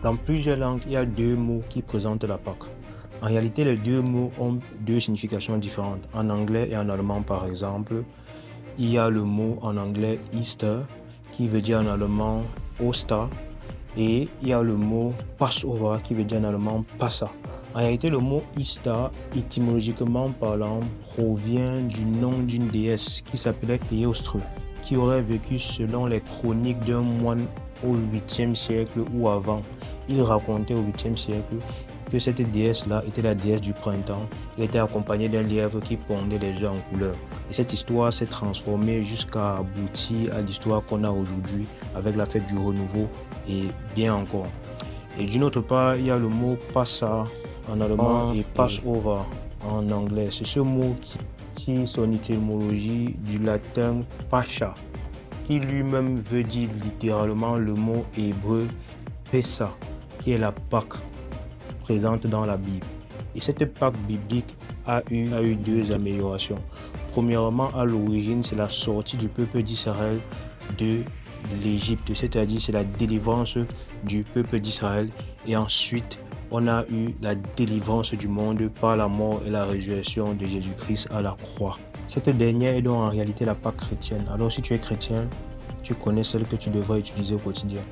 Dans plusieurs langues, il y a deux mots qui présentent la Pâque. En réalité, les deux mots ont deux significations différentes. En anglais et en allemand, par exemple, il y a le mot en anglais Easter, qui veut dire en allemand Oster, et il y a le mot Passover, qui veut dire en allemand Passa. En réalité, le mot Easter, étymologiquement parlant, provient du nom d'une déesse qui s'appelait Eostre, qui aurait vécu selon les chroniques d'un moine au 8e siècle ou avant. Il racontait au 8e siècle que cette déesse-là était la déesse du printemps. Elle était accompagnée d'un lièvre qui pondait des œufs en couleur. Et cette histoire s'est transformée jusqu'à aboutir à l'histoire qu'on a aujourd'hui avec la fête du renouveau et bien encore. Et d'une autre part, il y a le mot Passa en allemand et Passover en anglais. C'est ce mot qui tire son étymologie du latin Pascha, qui lui-même veut dire littéralement le mot hébreu Pessa, qui est la Pâque présente dans la Bible. Et cette Pâque biblique a eu deux améliorations. Premièrement, à l'origine, c'est la sortie du peuple d'Israël de l'Égypte, c'est-à-dire c'est la délivrance du peuple d'Israël. Et ensuite, on a eu la délivrance du monde par la mort et la résurrection de Jésus-Christ à la croix. Cette dernière est donc en réalité la Pâque chrétienne. Alors si tu es chrétien, tu connais celle que tu devrais utiliser au quotidien.